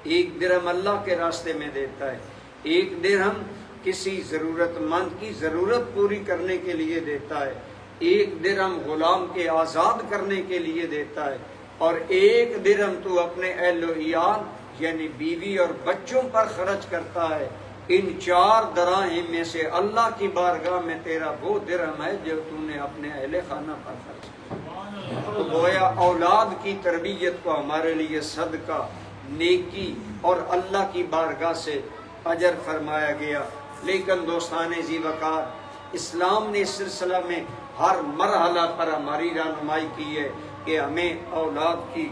ایک درہم اللہ کے راستے میں دیتا ہے، ایک درہم کسی ضرورت مند کی ضرورت پوری کرنے کے لیے دیتا ہے، ایک درہم غلام کے آزاد کرنے کے لیے دیتا ہے، اور ایک درہم تو اپنے اہل و عیال یعنی بیوی اور بچوں پر خرچ کرتا ہے۔ ان 4 دراہم میں سے اللہ کی بارگاہ میں تیرا وہ درہم ہے جو تو نے اپنے اہل خانہ پر خرچ کیا۔ تو گویا اولاد کی تربیت کو ہمارے لیے صدقہ، نیکی اور اللہ کی بارگاہ سے اجر فرمایا گیا۔ لیکن دوستان ذی وقار، اسلام نے اس سلسلہ میں ہر مرحلہ پر ہماری رہنمائی کی ہے کہ ہمیں اولاد کی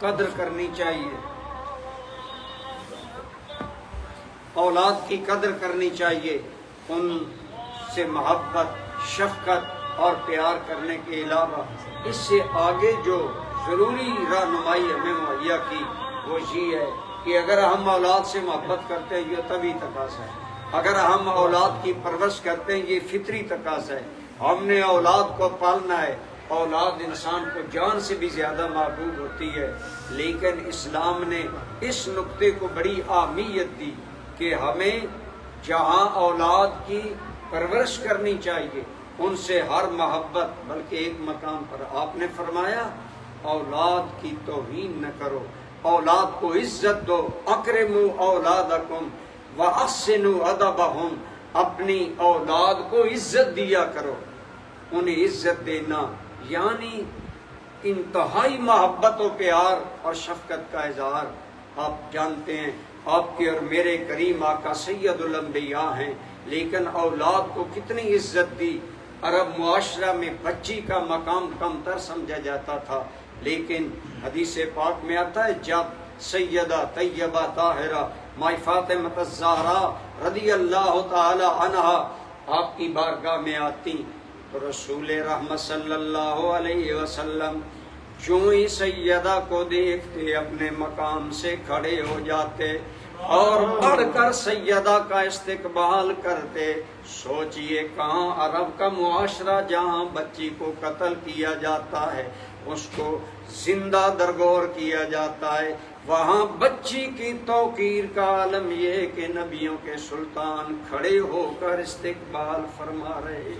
قدر کرنی چاہیے، اولاد کی قدر کرنی چاہیے، ان سے محبت، شفقت اور پیار کرنے کے علاوہ اس سے آگے جو ضروری رہنمائی ہمیں مہیا کی وہ یہ ہے کہ اگر ہم اولاد سے محبت کرتے ہیں یہ طبعی تقاضا ہے، اگر ہم اولاد کی پرورش کرتے ہیں یہ فطری تقاضا ہے، ہم نے اولاد کو پالنا ہے۔ اولاد انسان کو جان سے بھی زیادہ محبوب ہوتی ہے، لیکن اسلام نے اس نقطے کو بڑی اہمیت دی کہ ہمیں جہاں اولاد کی پرورش کرنی چاہیے ان سے ہر محبت، بلکہ ایک مقام پر آپ نے فرمایا اولاد کی توہین نہ کرو، اولاد کو عزت دو، اکرموا اولادکم واحسنوا ادبہم، اپنی اولاد کو عزت دیا کرو۔ انہیں عزت دینا یعنی انتہائی محبت و پیار اور شفقت کا اظہار۔ آپ جانتے ہیں آپ کے اور میرے کریم آقا سید الانبیاء ہیں، لیکن اولاد کو کتنی عزت دی۔ عرب معاشرہ میں بچی کا مقام کم تر سمجھا جاتا تھا، لیکن حدیث پاک میں آتا ہے جب سیدہ طیبہ طاہرہ مائی فاطمہ الزہرا رضی اللہ تعالی عنہا آپ کی بارگاہ میں آتی تو رسول رحمت صلی اللہ علیہ وسلم جو ہی سیدہ کو دیکھتے اپنے مقام سے کھڑے ہو جاتے اور بڑھ کر سیدہ کا استقبال کرتے۔ سوچئے کہاں عرب کا معاشرہ جہاں بچی کو قتل کیا جاتا ہے، اس کو زندہ درگور کیا جاتا ہے، وہاں بچی کی توقیر کا عالم یہ ہے کہ نبیوں کے سلطان کھڑے ہو کر استقبال فرما رہے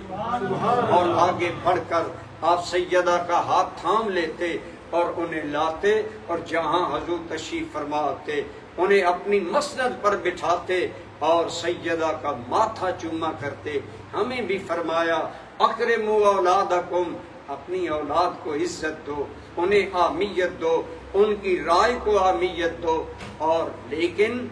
اور آگے بڑھ کر آپ سیدہ کا ہاتھ تھام لیتے اور انہیں لاتے اور جہاں حضور تشریف فرما ہوتے انہیں اپنی مسند پر بٹھاتے اور سیدہ کا ماتھا چوما کرتے۔ ہمیں بھی فرمایا اکرموا اولادکم، اپنی اولاد کو عزت دو، انہیں اہمیت دو، ان کی رائے کو اہمیت دو، اور لیکن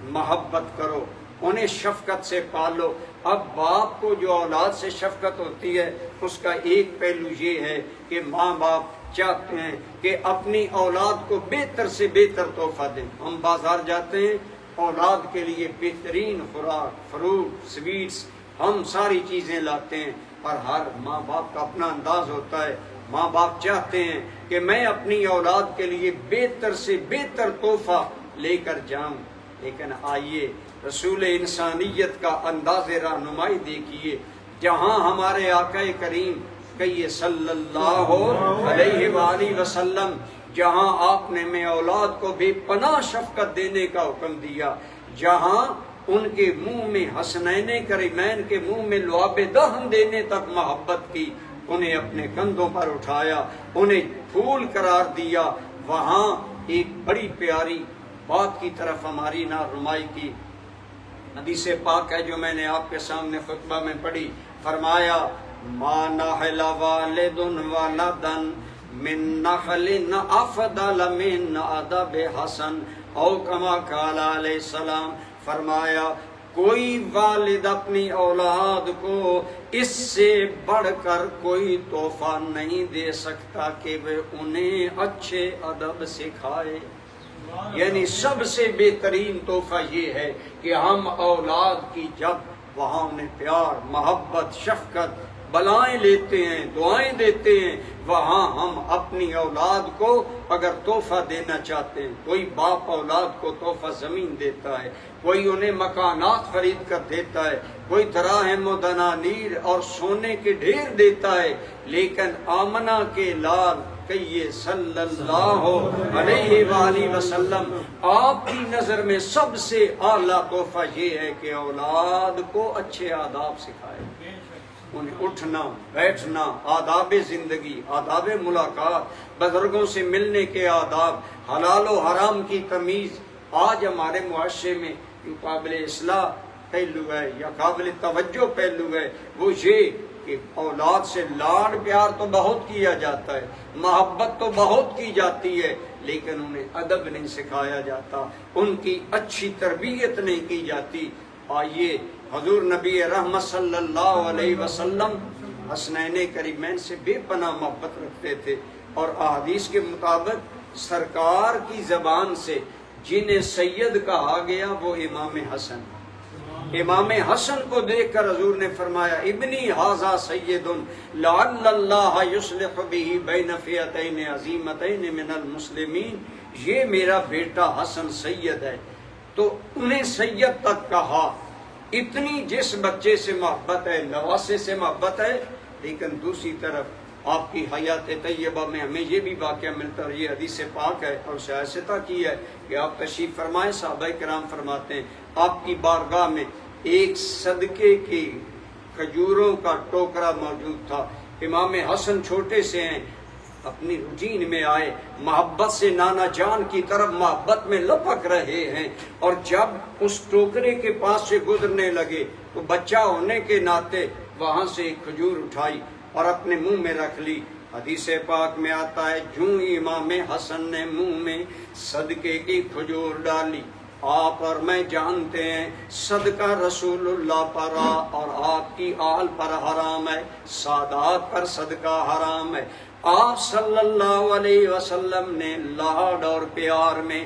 محبت کرو، انہیں شفقت سے پالو۔ اب باپ کو جو اولاد سے شفقت ہوتی ہے اس کا ایک پہلو یہ ہے کہ ماں باپ چاہتے ہیں کہ اپنی اولاد کو بہتر سے بہتر تحفہ دیں۔ ہم بازار جاتے ہیں اولاد کے لیے بہترین خوراک، فروٹ، سویٹس، ہم ساری چیزیں لاتے ہیں، پر ہر ماں باپ کا اپنا انداز ہوتا ہے۔ ماں باپ چاہتے ہیں کہ میں اپنی اولاد کے لیے بہتر سے بہتر تحفہ لے کر جاؤں، لیکن آئیے رسول انسانیت کا انداز رہنمائی دیکھیے، جہاں ہمارے آقا کریم کہیے صلی اللہ علیہ وآلہ وسلم جہاں آپ نے میں اولاد کو بے پناہ شفقت دینے کا حکم دیا، جہاں ان کے منہ میں حسنین کریمین کے منہ میں لعاب دہن دینے تک محبت کی، انہیں اپنے کندھوں پر اٹھایا، انہیں پھول قرار دیا، وہاں ایک بڑی پیاری بات کی طرف ہماری رہنمائی کی۔ حدیث پاک ہے جو میں نے آپ کے سامنے خطبہ میں پڑھی، فرمایا ما نحل والد ولدا من نحل افضل من ادب حسن، او کما قال علیہ السلام، فرمایا کوئی والد اپنی اولاد کو اس سے بڑھ کر کوئی تحفہ نہیں دے سکتا کہ وہ انہیں اچھے ادب سکھائے۔ یعنی سب سے بہترین تحفہ یہ ہے کہ ہم اولاد کی جب وہاں انہیں پیار، محبت، شفقت، بلائیں لیتے ہیں، دعائیں دیتے ہیں، وہاں ہم اپنی اولاد کو اگر تحفہ دینا چاہتے ہیں، کوئی باپ اولاد کو تحفہ زمین دیتا ہے، کوئی انہیں مکانات خرید کر دیتا ہے، کوئی دراہم و دنانیر اور سونے کے ڈھیر دیتا ہے، لیکن آمنہ کے لال کہیے صلی اللہ علیہ وآلہ وسلم، آپ کی نظر میں سب سے اعلیٰ تحفہ یہ ہے کہ اولاد کو اچھے آداب سکھائے، انہیں اٹھنا بیٹھنا، آداب زندگی، آداب ملاقات، بزرگوں سے ملنے کے آداب، حلال و حرام کی تمیز۔ آج ہمارے معاشرے میں جو قابل اصلاح پہلو ہے یا قابل توجہ پہلو ہے وہ یہ کہ اولاد سے لاڈ پیار تو بہت کیا جاتا ہے، محبت تو بہت کی جاتی ہے، لیکن انہیں ادب نہیں سکھایا جاتا، ان کی اچھی تربیت نہیں کی جاتی۔ آئیے حضور نبی رحمت صلی اللہ علیہ وسلم حسنین کریمین سے بے پناہ محبت رکھتے تھے، اور احادیث کے مطابق سرکار کی زبان سے جنہیں سید کہا گیا وہ امام حسن۔ امام حسن کو دیکھ کر حضور نے فرمایا ابنی ھذا سید لعل اللہ یصلح بہ بین فئتین عظیمتین من المسلمین، یہ میرا بیٹا حسن سید ہے۔ تو انہیں سید تک کہا، اتنی جس بچے سے محبت ہے، نواسے سے محبت ہے، لیکن دوسری طرف آپ کی حیات طیبہ میں ہمیں یہ بھی واقعہ ملتا ہے، اور یہ حدیث پاک ہے اور سیاستہ کی ہے کہ آپ تشریف فرمائیں، صحابہ کرام فرماتے ہیں آپ کی بارگاہ میں ایک صدقے کی کھجوروں کا ٹوکرا موجود تھا۔ امام حسن چھوٹے سے ہیں، اپنی روٹین میں آئے، محبت سے نانا جان کی طرف محبت میں لپک رہے ہیں، اور جب اس ٹوکرے کے پاس سے گزرنے لگے تو بچہ ہونے کے ناطے وہاں سے ایک کھجور اٹھائی اور اپنے منہ میں رکھ لی۔ حدیث پاک میں آتا ہے جوں امام حسن نے منہ میں صدقے کی کھجور ڈالی، آپ اور میں جانتے ہیں صدقہ رسول اللہ پر اور آپ کی آل پر حرام ہے، سادات پر صدقہ حرام ہے۔ آپ صلی اللہ علیہ وسلم نے لاڈ اور پیار میں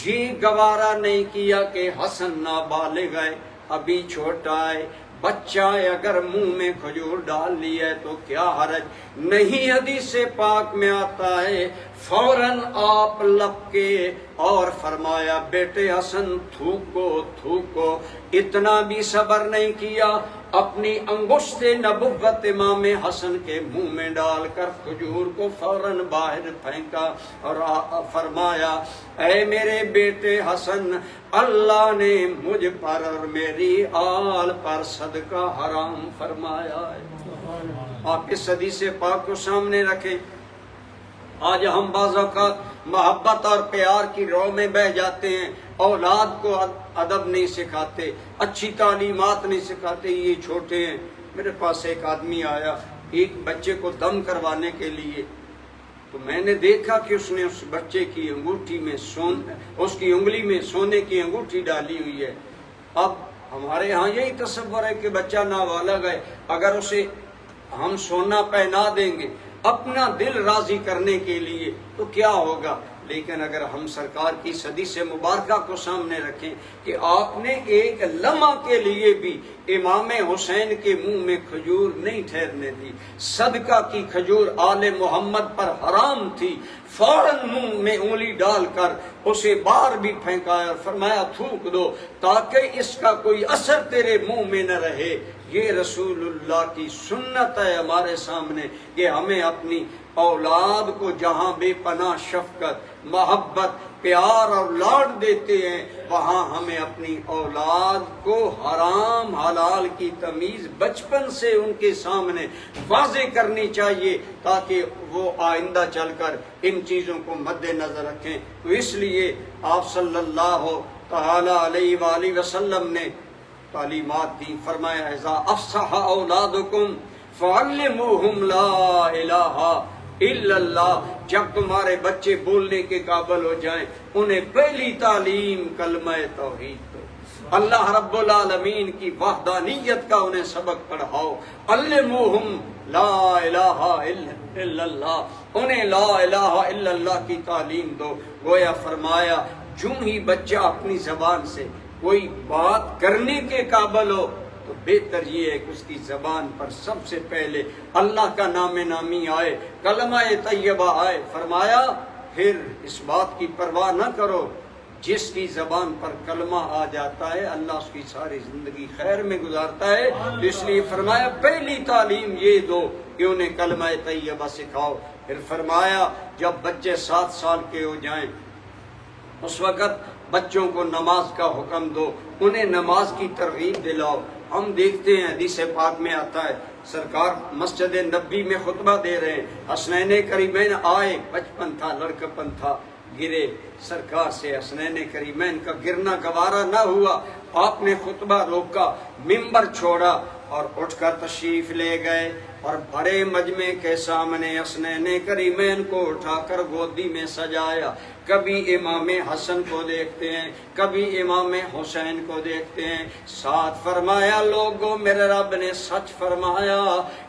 یہ گوارا نہیں کیا کہ حسن نابالغ ہے، ابھی چھوٹا ہے، بچہ ہے، اگر منہ میں کھجور ڈال لی ہے تو کیا حرج نہیں۔ حدیث پاک میں آتا ہے فوراً آپ لپکے اور فرمایا بیٹے حسن تھوکو تھوکو، اتنا بھی صبر نہیں کیا، اپنی انگشت نبوت امام حسن کے منہ میں ڈال کر کھجور کو فوراً باہر پھینکا اور فرمایا اے میرے بیٹے حسن، اللہ نے مجھ پر اور میری آل پر صدقہ حرام فرمایا ہے۔ آپ اس حدیث پاک کو سامنے رکھیں۔ آج ہم بعض اوقات محبت اور پیار کی رو میں بہ جاتے ہیں، اولاد کو ادب نہیں سکھاتے، اچھی تعلیمات نہیں سکھاتے، یہ چھوٹے ہیں۔ میرے پاس ایک آدمی آیا ایک بچے کو دم کروانے کے لیے، تو میں نے دیکھا کہ اس نے اس بچے کی انگوٹھی میں اس کی انگلی میں سونے کی انگوٹھی ڈالی ہوئی ہے۔ اب ہمارے ہاں یہی تصور ہے کہ بچہ نابالغ ہے، اگر اسے ہم سونا پہنا دیں گے اپنا دل راضی کرنے کے لیے تو کیا ہوگا، لیکن اگر ہم سرکار کی حدیث مبارکہ کو سامنے رکھیں کہ آپ نے ایک لمحہ کے لیے بھی امام حسین کے منہ میں کھجور نہیں ٹھہرنے دی، صدقہ کی کھجور آل محمد پر حرام تھی، فوراً منہ میں انگلی ڈال کر اسے باہر بھی پھینکایا اور فرمایا تھوک دو تاکہ اس کا کوئی اثر تیرے منہ میں نہ رہے۔ یہ رسول اللہ کی سنت ہے ہمارے سامنے کہ ہمیں اپنی اولاد کو جہاں بے پناہ شفقت، محبت، پیار اور لاڈ دیتے ہیں، وہاں ہمیں اپنی اولاد کو حرام حلال کی تمیز بچپن سے ان کے سامنے واضح کرنی چاہیے تاکہ وہ آئندہ چل کر ان چیزوں کو مد نظر رکھیں۔ تو اس لیے آپ صلی اللہ تعالی علیہ وآلہ وسلم نے تعلیمات دی، فرمایا اذا افصح اولادکم فعلموہم لا الہ الا اللہ، جب تمہارے بچے بولنے کے قابل ہو جائیں انہیں پہلی تعلیم کلمہ توحید دو، اللہ رب العالمین کی وحدانیت کا انہیں سبق پڑھاؤ، علموہم لا الہ الا اللہ، انہیں لا الہ الا اللہ کی تعلیم دو۔ گویا فرمایا جوں ہی بچہ اپنی زبان سے کوئی بات کرنے کے قابل ہو تو بہتر یہ ہے کہ اس کی زبان پر سب سے پہلے اللہ کا نام نامی آئے، کلمہ طیبہ آئے۔ فرمایا پھر اس بات کی پرواہ نہ کرو، جس کی زبان پر کلمہ آ جاتا ہے اللہ اس کی ساری زندگی خیر میں گزارتا ہے۔ تو اس لیے فرمایا پہلی تعلیم یہ دو کہ انہیں کلمہ طیبہ سکھاؤ۔ پھر فرمایا جب بچے 7 سال کے ہو جائیں اس وقت بچوں کو نماز کا حکم دو، انہیں نماز کی ترغیب دلاؤ۔ ہم دیکھتے ہیں حدیث پاک میں آتا ہے سرکار مسجد نبی میں خطبہ دے رہے ہیں، حسنین کریمین آئے، بچپن تھا، لڑکپن تھا، گرے، سرکار سے حسنین کریمین کا گرنا گوارا نہ ہوا، آپ نے خطبہ روکا، ممبر چھوڑا اور اٹھ کر تشریف لے گئے اور بڑے مجمع کے سامنے حسنین کریمین کو اٹھا کر گودی میں سجایا۔ کبھی امام حسن کو دیکھتے ہیں، کبھی امام حسین کو دیکھتے ہیں، ساتھ فرمایا لوگوں میرے رب نے سچ فرمایا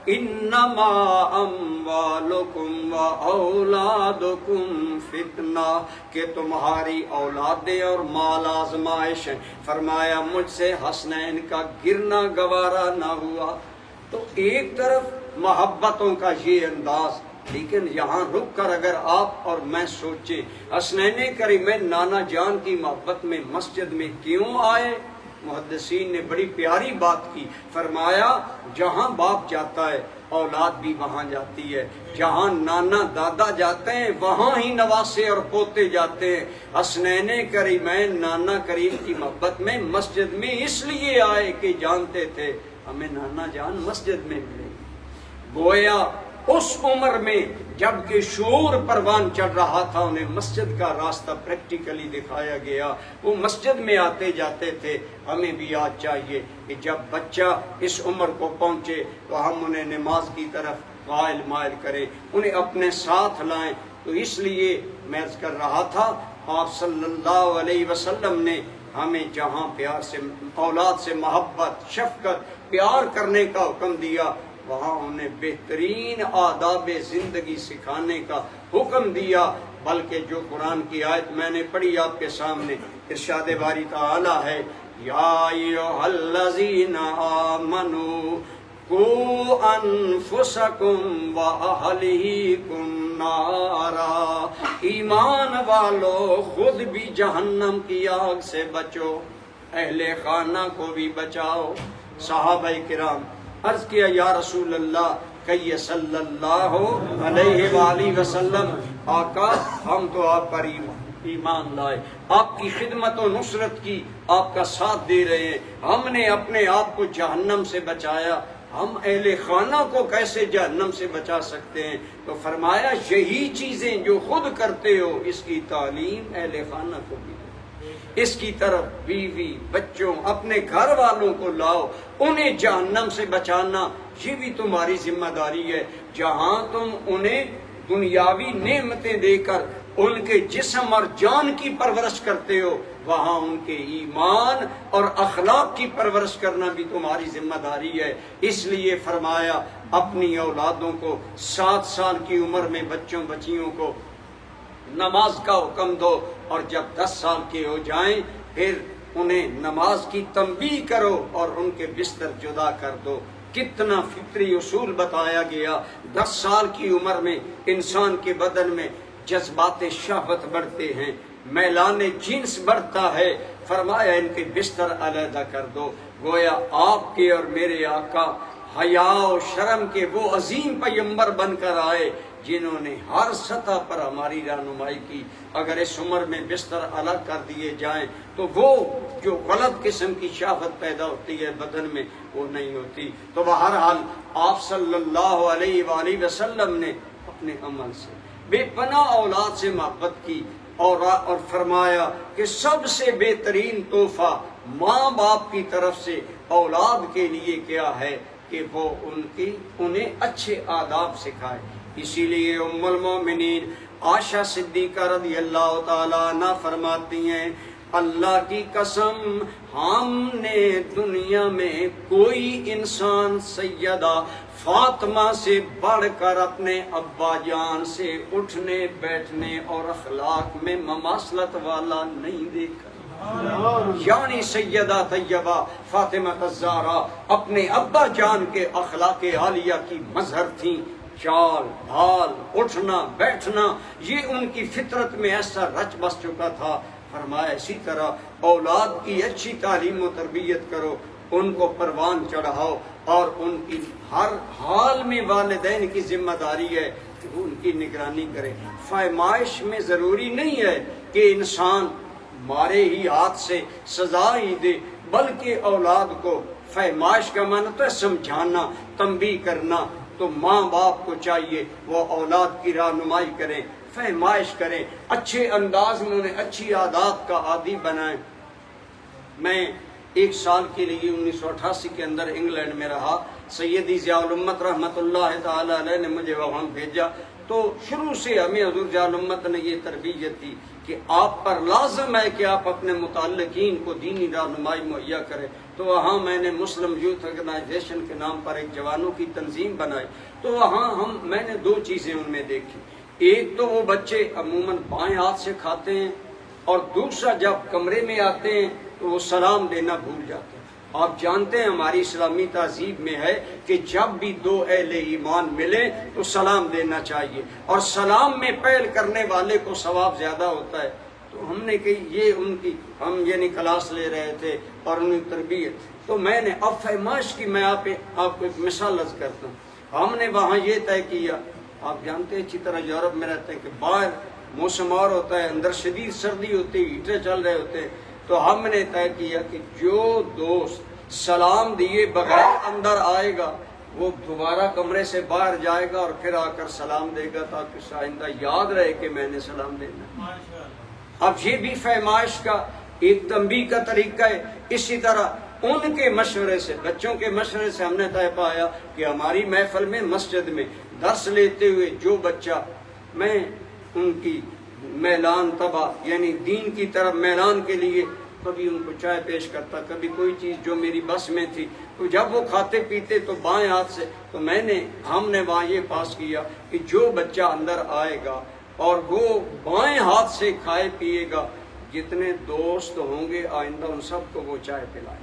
انما اموالکم و اولادکم فتنہ، کہ تمہاری اولادیں اور مال آزمائش ہیں۔ فرمایا مجھ سے حسنین کا گرنا گوارا نہ ہوا۔ تو ایک طرف محبتوں کا یہ انداز، لیکن یہاں رک کر اگر آپ اور میں سوچیں حسنین کریمین نانا جان کی محبت میں مسجد میں کیوں آئے؟ محدثین نے بڑی پیاری بات کی، فرمایا جہاں باپ جاتا ہے اولاد بھی وہاں جاتی ہے، جہاں نانا دادا جاتے ہیں وہاں ہی نواسے اور پوتے جاتے ہیں۔ حسنین کریمین نانا کریم کی محبت میں مسجد میں اس لیے آئے کہ جانتے تھے ہمیں نانا جان مسجد میں ملے گی۔ گویا اس عمر میں جب کہ شعور پروان چڑھ رہا تھا انہیں مسجد کا راستہ پریکٹیکلی دکھایا گیا، وہ مسجد میں آتے جاتے تھے۔ ہمیں بھی آج چاہیے کہ جب بچہ اس عمر کو پہنچے تو ہم انہیں نماز کی طرف قائل مائل کریں، انہیں اپنے ساتھ لائیں۔ تو اس لیے میں عرض کر رہا تھا آپ صلی اللہ علیہ وسلم نے ہمیں جہاں پیار سے اولاد سے محبت، شفقت، پیار کرنے کا حکم دیا، وہاں انہیں بہترین آداب زندگی سکھانے کا حکم دیا۔ بلکہ جو قرآن کی آیت میں نے پڑھی آپ کے سامنے، ارشاد باری تعالی ہے یا ایھا الذین آمنوا قوا انفسکم واہلیکم نارا، ایمان والو خود بھی جہنم کی آگ سے بچو، اہل خانہ کو بھی بچاؤ۔ صحابہ کرام عرض کیا یا رسول اللہ کہیے صلی اللہ علیہ وآلہ وسلم، آقا ہم تو آپ پر ایمان لائے، آپ کی خدمت و نصرت کی، آپ کا ساتھ دے رہے ہیں، ہم نے اپنے آپ کو جہنم سے بچایا، ہم اہل خانہ کو کیسے جہنم سے بچا سکتے ہیں؟ تو فرمایا یہی چیزیں جو خود کرتے ہو اس کی تعلیم اہل خانہ کو بھی دو، اس کی طرف بیوی بچوں اپنے گھر والوں کو لاؤ، انہیں جہنم سے بچانا یہ بھی تمہاری ذمہ داری ہے۔ جہاں تم انہیں دنیاوی نعمتیں دے کر ان کے جسم اور جان کی پرورش کرتے ہو، وہاں ان کے ایمان اور اخلاق کی پرورش کرنا بھی تمہاری ذمہ داری ہے۔ اس لیے فرمایا اپنی اولادوں کو 7 سال کی عمر میں بچوں بچیوں کو نماز کا حکم دو، اور جب 10 سال کے ہو جائیں پھر انہیں نماز کی تنبیہ کرو اور ان کے بستر جدا کر دو۔ کتنا فطری اصول بتایا گیا۔ 10 سال کی عمر میں انسان کے بدن میں جذبات شہوت بڑھتے ہیں، میلان جنس بڑھتا ہے، فرمایا ان کے بستر علیحدہ کر دو۔ گویا آپ کے اور میرے آقا حیا و شرم کے وہ عظیم پیمبر بن کر آئے جنہوں نے ہر سطح پر ہماری رہنمائی کی۔ اگر اس عمر میں بستر الگ کر دیے جائیں تو وہ جو غلط قسم کی شہوت پیدا ہوتی ہے بدن میں وہ نہیں ہوتی۔ تو بہرحال آپ صلی اللہ علیہ وآلہ وسلم نے اپنے عمل سے بے پناہ اولاد سے محبت کی اور فرمایا کہ سب سے بہترین تحفہ ماں باپ کی طرف سے اولاد کے لیے کیا ہے کہ وہ انہیں اچھے آداب سکھائے۔ اسی لیے ام المومنین عائشہ صدیقہ رضی اللہ تعالیٰ عنہ فرماتی ہیں اللہ کی قسم ہم نے دنیا میں کوئی انسان سیدہ فاطمہ سے بڑھ کر اپنے ابا جان سے اٹھنے بیٹھنے اور اخلاق میں مماثلت والا نہیں دیکھا۔ یعنی سیدہ طیبہ فاطمہ الزہرا اپنے ابا جان کے اخلاق عالیہ کی مظہر تھیں۔ چال ڈھال اٹھنا بیٹھنا یہ ان کی فطرت میں ایسا رچ بس چکا تھا۔ فرمایا اسی طرح اولاد کی اچھی تعلیم و تربیت کرو، ان کو پروان چڑھاؤ، اور ان کی ہر حال میں والدین کی ذمہ داری ہے کہ وہ ان کی نگرانی کرے۔ فیمائش میں ضروری نہیں ہے کہ انسان مارے ہی ہاتھ سے سزا ہی دے، بلکہ اولاد کو فیمائش کا معنی تو ہے سمجھانا، تنبیہ کرنا۔ تو ماں باپ کو چاہیے وہ اولاد کی رہنمائی کریں، فہمائش کریں، اچھے انداز میں انہیں اچھی عادات کا عادی بنائیں۔ میں 1 سال کے لیے 1988 کے اندر انگلینڈ میں رہا، سیدی ضیاء الامت رحمۃ اللہ تعالی علیہ نے مجھے وہاں بھیجا۔ تو شروع سے ہمیں حضور ضیاء الامت نے یہ تربیت دی کہ آپ پر لازم ہے کہ آپ اپنے متعلقین کو دینی رہنمائی مہیا کریں۔ تو وہاں میں نے مسلم یوتھ آرگنائزیشن کے نام پر ایک جوانوں کی تنظیم بنائی۔ تو وہاں میں نے 2 چیزیں ان میں دیکھی۔ ایک تو وہ بچے عموماً بائیں ہاتھ سے کھاتے ہیں، اور دوسرا جب کمرے میں آتے ہیں تو وہ سلام دینا بھول جاتے ہیں۔ آپ جانتے ہیں ہماری اسلامی تہذیب میں ہے کہ جب بھی 2 اہل ایمان ملیں تو سلام دینا چاہیے، اور سلام میں پہل کرنے والے کو ثواب زیادہ ہوتا ہے۔ تو ہم نے کہ یہ ان کی ہم یعنی کلاس لے رہے تھے اور ان کی تربیت۔ تو میں نے اب فیمائش کی میں آپ کو ایک مثال عرض کرتا ہوں۔ ہم نے وہاں یہ طے کیا، آپ جانتے ہیں اچھی طرح یورپ میں رہتے ہیں کہ باہر موسم اور ہوتا ہے، اندر شدید سردی ہوتی ہے، ہیٹر چل رہے ہوتے ہیں۔ تو ہم نے طے کیا کہ جو دوست سلام دیے بغیر اندر آئے گا وہ دوبارہ کمرے سے باہر جائے گا اور پھر آ کر سلام دے گا، تاکہ آئندہ یاد رہے کہ میں نے سلام دینا۔ اب یہ بھی فہمائش کا ایک تنبیہ کا طریقہ ہے۔ اسی طرح ان کے مشورے سے، بچوں کے مشورے سے ہم نے طے پایا کہ ہماری محفل میں مسجد میں درس لیتے ہوئے جو بچہ، میں ان کی میلان طبع یعنی دین کی طرف میلان کے لیے کبھی ان کو چائے پیش کرتا، کبھی کوئی چیز جو میری بس میں تھی۔ تو جب وہ کھاتے پیتے تو بائیں ہاتھ سے، تو ہم نے وہاں یہ پاس کیا کہ جو بچہ اندر آئے گا اور وہ بائیں ہاتھ سے کھائے پیے گا، جتنے دوست ہوں گے آئندہ ان سب کو وہ چائے پلائے۔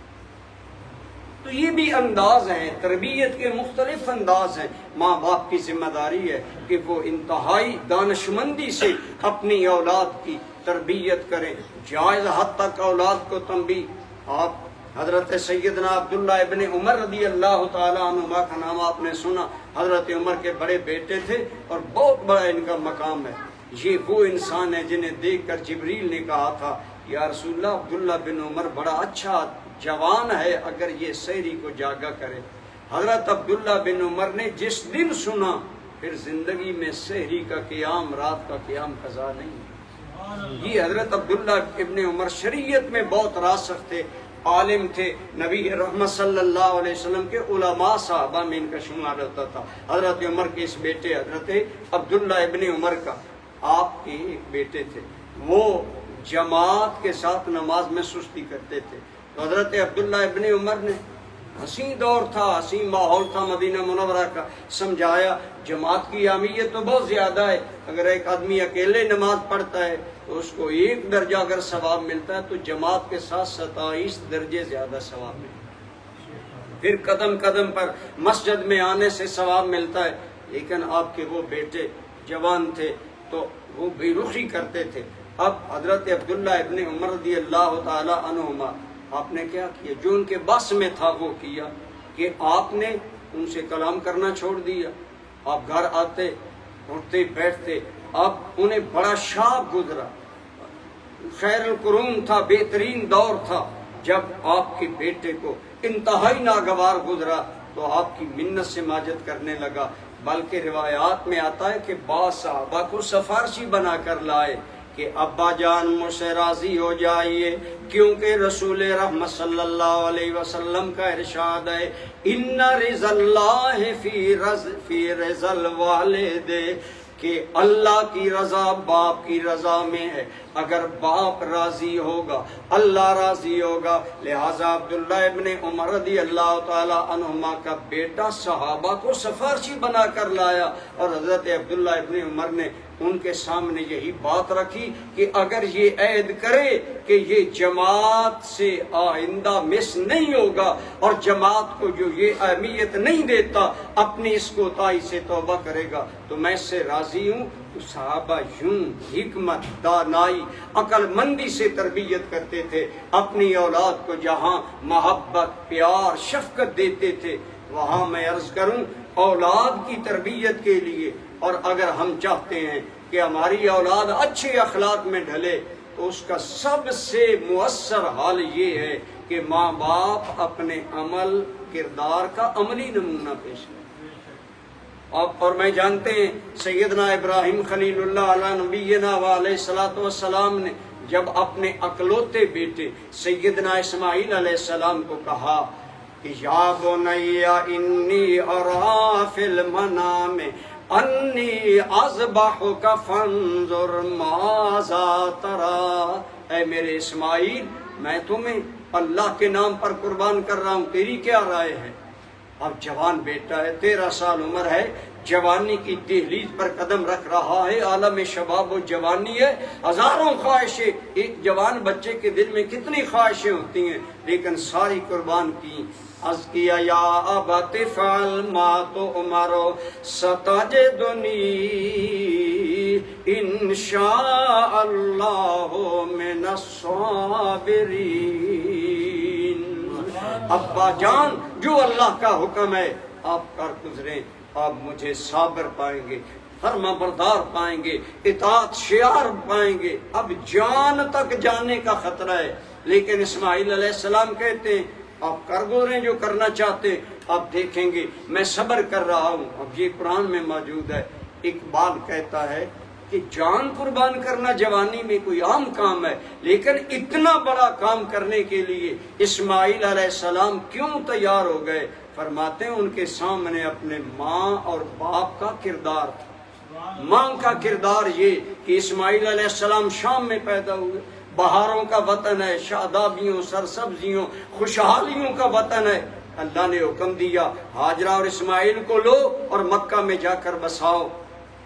تو یہ بھی انداز ہیں، تربیت کے مختلف انداز ہیں۔ ماں باپ کی ذمہ داری ہے کہ وہ انتہائی دانشمندی سے اپنی اولاد کی تربیت کریں، جائز حد تک اولاد کو تنبیہ۔ آپ حضرت سیدنا عبداللہ ابن عمر رضی اللہ تعالیٰ عنہما کا نام آپ نے سنا، حضرت عمر کے بڑے بیٹے تھے اور بہت بڑا ان کا مقام ہے۔ یہ وہ انسان ہے جنہیں دیکھ کر جبریل نے کہا تھا یا رسول اللہ عبداللہ بن عمر بڑا اچھا جوان ہے، اگر یہ سحری کو جاگا کرے۔ حضرت عبداللہ بن عمر نے جس دن سنا پھر زندگی میں سحری کا قیام، رات کا قیام قضا نہیں۔ یہ حضرت عبداللہ ابن عمر شریعت میں بہت راسخ تھے، عالم تھے، نبی رحمت صلی اللہ علیہ وسلم کے علماء صحابہ میں ان کا شمار ہوتا تھا۔ حضرت عمر کے اس بیٹے حضرت عبداللہ ابن عمر کا آپ کے ایک بیٹے تھے، وہ جماعت کے ساتھ نماز میں سستی کرتے تھے۔ تو حضرت عبداللہ ابن عمر نے، حسین دور تھا، حسین ماحول تھا مدینہ منورہ کا، سمجھایا جماعت کی اہمیت تو بہت زیادہ ہے، اگر ایک آدمی اکیلے نماز پڑھتا ہے تو اس کو 1 درجہ اگر ثواب ملتا ہے تو جماعت کے ساتھ 27 درجے زیادہ ثواب ملتا ہے۔ پھر قدم قدم پر مسجد میں آنے سے ثواب ملتا ہے۔ لیکن آپ کے وہ بیٹے جوان تھے تو وہ بے رخی کرتے تھے۔ اب حضرت عبداللہ ابن عمر رضی اللہ تعالی عنہما، آپ نے کیا کیا؟ جو ان کے بس میں تھا وہ کیا کہ آپ نے ان سے کلام کرنا چھوڑ دیا۔ آپ گھر آتے، اٹھتے، بیٹھتے۔ اب انہیں بڑا شاب گزرا، خیر القرون تھا، بہترین دور تھا۔ جب آپ کے بیٹے کو انتہائی ناگوار گزرا تو آپ کی منت سے ماجت کرنے لگا، بلکہ روایات میں آتا ہے کہ بعض صحابہ کو سفارشی بنا کر لائے کہ ابا جان مجھ سے راضی ہو جائیے، کیونکہ رسول رحمت صلی اللہ علیہ وسلم کا ارشاد ہے ان رضا اللہ فی رضا الوالد، کہ اللہ کی رضا باپ کی رضا میں ہے، اگر باپ راضی ہوگا اللہ راضی ہوگا۔ لہٰذا عبداللہ ابن عمر رضی اللہ تعالی عنہما کا بیٹا صحابہ کو سفارشی بنا کر لایا، اور حضرت عبداللہ ابن عمر نے ان کے سامنے یہی بات رکھی کہ اگر یہ عہد کرے کہ یہ جماعت سے آئندہ مس نہیں ہوگا اور جماعت کو جو یہ اہمیت نہیں دیتا اپنی اس کوتاہی سے توبہ کرے گا تو میں اس سے راضی ہوں۔ تو صحابہ یوں حکمت، دانائی، عقل مندی سے تربیت کرتے تھے، اپنی اولاد کو جہاں محبت، پیار، شفقت دیتے تھے، وہاں میں عرض کروں اولاد کی تربیت کے لیے اور اگر ہم چاہتے ہیں کہ ہماری اولاد اچھے اخلاق میں ڈھلے تو اس کا سب سے مؤثر حال یہ ہے کہ ماں باپ اپنے عمل کردار کا عملی نمونہ پیش کریں۔ اور میں جانتے ہیں سیدنا ابراہیم خلیل اللہ علیہ نبینا علیہ الصلوۃ والسلام نے جب اپنے اکلوتے بیٹے سیدنا اسماعیل علیہ السلام کو کہا کہ یا بنی انی ارا فی المنام انی اذبحک فانظر ماذا تری، اے میرے اسماعیل میں تمہیں اللہ کے نام پر قربان کر رہا ہوں، تیری کیا رائے ہے؟ اب جوان بیٹا ہے، 13 سال عمر ہے، جوانی کی دہلیز پر قدم رکھ رہا ہے، عالم شباب و جوانی ہے، ہزاروں خواہشیں، ایک جوان بچے کے دل میں کتنی خواہشیں ہوتی ہیں، لیکن ساری قربان کی۔ عرض کیا یا ابت فعل ما تؤمر ستجدنی ان شاء اللہ من الصابرین، ابا جان جو اللہ کا حکم ہے آپ کر گزریں، آپ مجھے صابر پائیں گے، فرما بردار پائیں گے، اطاعت شعار پائیں گے۔ اب جان تک جانے کا خطرہ ہے، لیکن اسماعیل علیہ السلام کہتے ہیں آپ کر گزریں جو کرنا چاہتے، آپ دیکھیں گے میں صبر کر رہا ہوں۔ اب یہ قرآن میں موجود ہے۔ اقبال کہتا ہے کہ جان قربان کرنا جوانی میں کوئی عام کام ہے، لیکن اتنا بڑا کام کرنے کے لیے اسماعیل علیہ السلام کیوں تیار ہو گئے؟ فرماتے ہیں ان کے سامنے اپنے ماں اور باپ کا کردار تھا۔ ماں کا کردار یہ کہ اسماعیل علیہ السلام شام میں پیدا ہوئے، بہاروں کا وطن ہے، شادابیوں، سرسبزیوں، خوشحالیوں کا وطن ہے۔ اللہ نے حکم دیا ہاجرہ اور اسماعیل کو لو اور مکہ میں جا کر بساؤ۔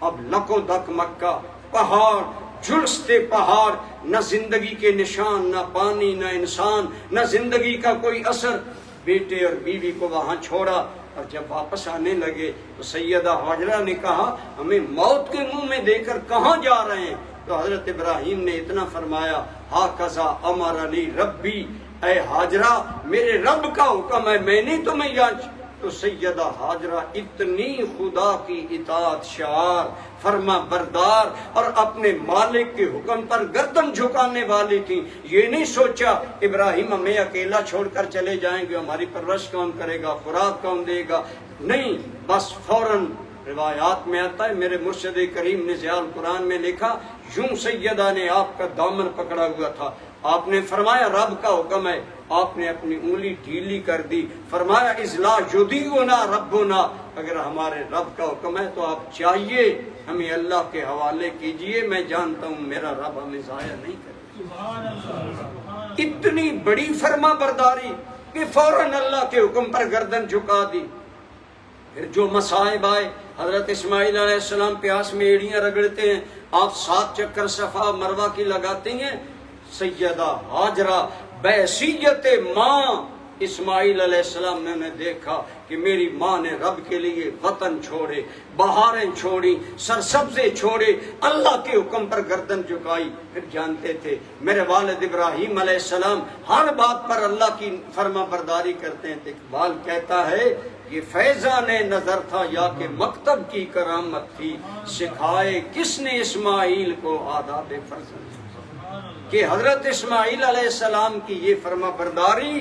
اب لکو دک مکہ، پہاڑ، جھلستے پہاڑ، نہ زندگی کے نشان، نہ پانی، نہ انسان، نہ زندگی کا کوئی اثر۔ بیٹے اور بیوی کو وہاں چھوڑا، اور جب واپس آنے لگے تو سیدہ ہاجرہ نے کہا ہمیں موت کے منہ میں دے کر کہاں جا رہے ہیں؟ تو حضرت ابراہیم نے اتنا فرمایا ہاکذا امرنی ربی، اے ہاجرہ میرے رب کا حکم ہے، میں نے تمہیں یہاں۔ تو سیدہ ہاجرہ اتنی خدا کی اطاعت شعار، فرما بردار اور اپنے مالک کے حکم پر گردن جھکانے والی تھی۔ یہ نہیں سوچا ابراہیم ہمیں اکیلا چھوڑ کر چلے جائیں گے، ہماری پرورش کون کرے گا، خوراک کون دے گا، نہیں، بس فوراً روایات میں آتا ہے، میرے مرشد کریم نے ضیاء القرآن میں لکھا یوں سیدہ نے آپ کا دامن پکڑا ہوا تھا، آپ نے فرمایا رب کا حکم ہے، آپ نے اپنی انگلی ڈھیلی کر دی، فرمایا اذلا یدیعنا ربنا، اگر ہمارے رب کا حکم ہے تو آپ چاہیے ہمیں اللہ کے حوالے کیجئے، میں جانتا ہوں میرا رب ہمیں ضائع نہیں کرے۔ اتنی بڑی فرما برداری کہ فوراً اللہ کے حکم پر گردن جھکا دی۔ پھر جو مصائب آئے، حضرت اسماعیل علیہ السلام پیاس میں ایڑیاں رگڑتے ہیں، آپ 7 چکر صفا مروہ کی لگاتے ہیں۔ سیدہ ہاجرہ بحیثیت ماں اسماعیل علیہ السلام نے دیکھا کہ میری ماں نے رب کے لیے وطن چھوڑے، بہاریں چھوڑی، سرسبزے چھوڑے، اللہ کے حکم پر گردن جھکائی۔ پھر جانتے تھے میرے والد ابراہیم علیہ السلام ہر بات پر اللہ کی فرما برداری کرتے ہیں۔ اقبال کہتا ہے یہ فیضان نظر تھا یا کہ مکتب کی کرامت تھی، سکھائے کس نے اسماعیل کو آداب فرزند، کہ حضرت اسماعیل علیہ السلام کی یہ فرما برداری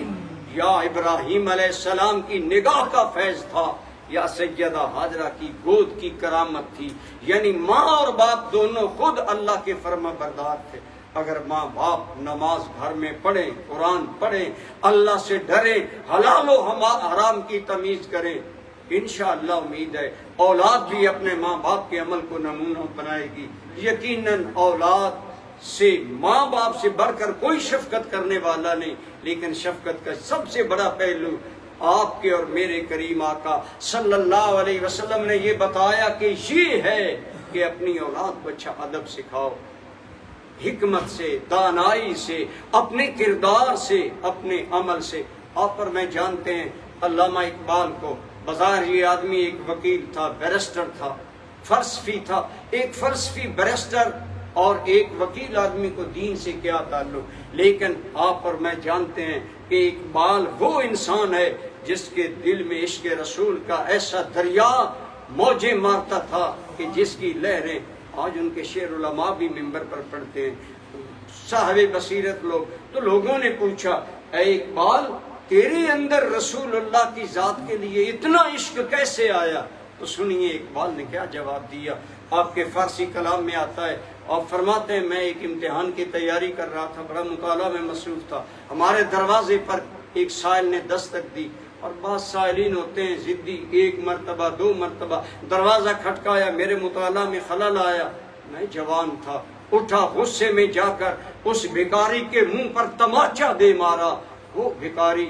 یا ابراہیم علیہ السلام کی نگاہ کا فیض تھا یا سیدہ ہاجرہ کی گود کی کرامت تھی۔ یعنی ماں اور باپ دونوں خود اللہ کے فرما بردار تھے۔ اگر ماں باپ نماز گھر میں پڑھیں، قرآن پڑھیں، اللہ سے ڈریں، حلال و حرام کی تمیز کریں، انشاءاللہ امید ہے اولاد بھی اپنے ماں باپ کے عمل کو نمونہ بنائے گی۔ یقیناً اولاد سے ماں باپ سے بڑھ کر کوئی شفقت کرنے والا نہیں، لیکن شفقت کا سب سے بڑا پہلو آپ کے اور میرے کریم آقا صلی اللہ علیہ وسلم نے یہ بتایا کہ یہ ہے کہ اپنی اولاد کو اچھا ادب سکھاؤ، حکمت سے، دانائی سے، اپنے کردار سے، اپنے عمل سے۔ آپ پر میں جانتے ہیں علامہ اقبال کو، بظاہر یہ آدمی ایک وکیل تھا، بیرسٹر تھا، فلسفی تھا، ایک فلسفی بیرسٹر اور ایک وکیل آدمی کو دین سے کیا تعلق، لیکن آپ اور میں جانتے ہیں کہ اقبال وہ انسان ہے جس کے دل میں عشق رسول کا ایسا دریا موجیں مارتا تھا کہ جس کی لہریں آج ان کے شعر علماء بھی منبر پر پڑھتے ہیں، صاحب بصیرت لوگ. تو لوگوں نے پوچھا اے اقبال تیرے اندر رسول اللہ کی ذات کے لیے اتنا عشق کیسے آیا؟ تو سنیے اقبال نے کیا جواب دیا. آپ کے فارسی کلام میں آتا ہے اور فرماتے ہیں میں ایک امتحان کی تیاری کر رہا تھا، بڑا مطالعہ میں مصروف تھا. ہمارے دروازے پر ایک سائل نے دستک دی، اور بعض سائلین ہوتے ہیں ضدی، ایک مرتبہ 2 مرتبہ دروازہ کھٹکایا، میرے مطالعہ میں خلل آیا. میں جوان تھا، اٹھا غصے میں جا کر اس بھکاری کے منہ پر تماچا دے مارا. وہ بھکاری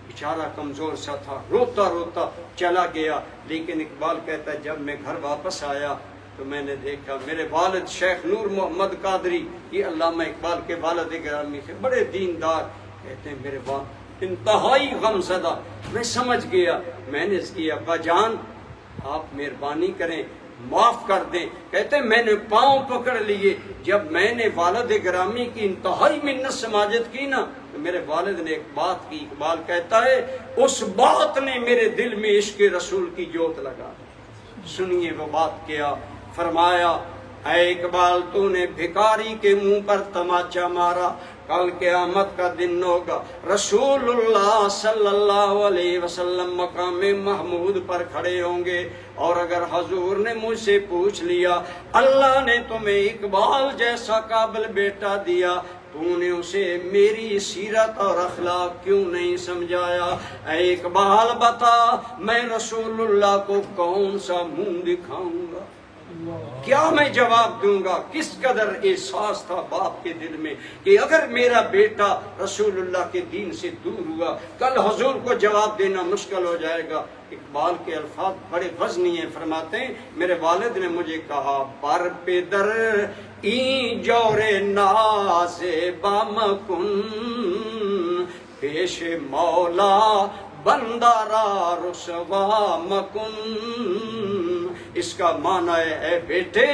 بیچارہ کمزور سا تھا، روتا روتا چلا گیا. لیکن اقبال کہتا ہے جب میں گھر واپس آیا تو میں نے دیکھا میرے والد شیخ نور محمد قادری، یہ علامہ اقبال کے والد گرامی تھے، بڑے دیندار. کہتے ہیں میرے والد انتہائی غم زدہ. میں سمجھ گیا. میں نے اس کی ابا جان آپ مہربانی کریں معاف کر دیں. کہتے ہیں میں نے پاؤں پکڑ لیے. جب میں نے والد گرامی کی انتہائی منت سماجت کی نا تو میرے والد نے ایک بات کی. اقبال کہتا ہے اس بات نے میرے دل میں عشق رسول کی جوت لگا. سنیے وہ بات کیا. فرمایا اے اقبال تو نے بھکاری کے منہ پر تماچا مارا، کل قیامت کا دن ہوگا، رسول اللہ صلی اللہ علیہ وسلم مقام محمود پر کھڑے ہوں گے، اور اگر حضور نے مجھ سے پوچھ لیا اللہ نے تمہیں اقبال جیسا قابل بیٹا دیا، تو نے اسے میری سیرت اور اخلاق کیوں نہیں سمجھایا؟ اے اقبال بتا میں رسول اللہ کو کون سا منہ دکھاؤں گا؟ کیا میں جواب دوں گا؟ کس قدر احساس تھا باپ کے دل میں کہ اگر میرا بیٹا رسول اللہ کے دین سے دور ہوا کل حضور کو جواب دینا مشکل ہو جائے گا. اقبال کے الفاظ بڑے وزنی ہیں. فرماتے ہیں میرے والد نے مجھے کہا بر پدر این جور ناز بامکن پیش مولا بندہ را رسوا مکن. اس کا معنی ہے اے بیٹے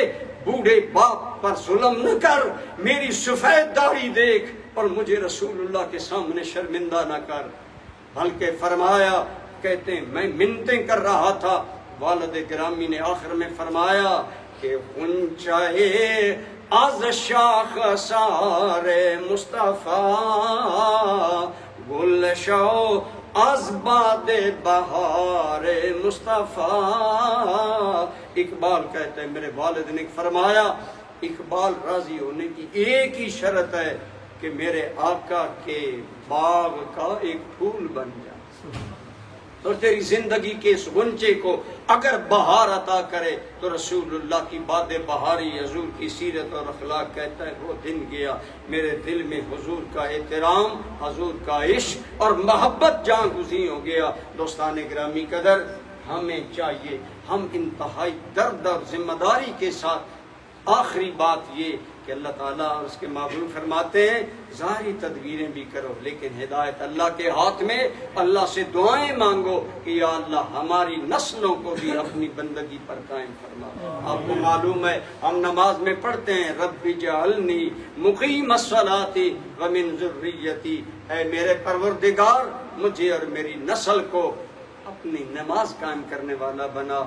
بوڑھے باپ پر ظلم نہ کر، میری سفید داڑھی دیکھ اور مجھے رسول اللہ کے سامنے شرمندہ نہ کر. بلکہ فرمایا کہتے ہیں میں منتیں کر رہا تھا. والد گرامی نے آخر میں فرمایا کہ غنچہ از شاخ سار مصطفیٰ گل شو از باد بہار مصطفیٰ. اقبال کہتے ہیں میرے والد نے فرمایا اقبال راضی ہونے کی ایک ہی شرط ہے کہ میرے آقا کے باغ کا ایک پھول بن جائے، اور تیری زندگی کے اس غنچے کو اگر بہار عطا کرے تو رسول اللہ کی باد بہاری حضور کی سیرت اور اخلاق. کہتا ہے وہ دن گیا میرے دل میں حضور کا احترام، حضور کا عشق اور محبت جان گزین ہو گیا. دوستان گرامی قدر ہمیں چاہیے ہم انتہائی درد اور ذمہ داری کے ساتھ آخری بات یہ کہ اللہ تعالیٰ اور اس کے محبوب فرماتے ہیں ظاہری تدبیریں بھی کرو لیکن ہدایت اللہ کے ہاتھ میں. اللہ سے دعائیں مانگو کہ یا اللہ ہماری نسلوں کو بھی اپنی بندگی پر قائم فرما. آپ کو معلوم ہے ہم نماز میں پڑھتے ہیں رب اجعلنی مقیم الصلاۃ ومن ذریتی، اے میرے پروردگار مجھے اور میری نسل کو اپنی نماز قائم کرنے والا بنا.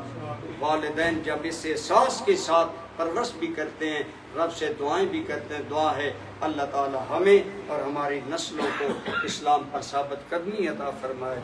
والدین جب اس احساس کے ساتھ پرورش بھی کرتے ہیں، رب سے دعائیں بھی کرتے ہیں، دعا ہے اللہ تعالی ہمیں اور ہماری نسلوں کو اسلام پر ثابت قدمی عطا فرمائے.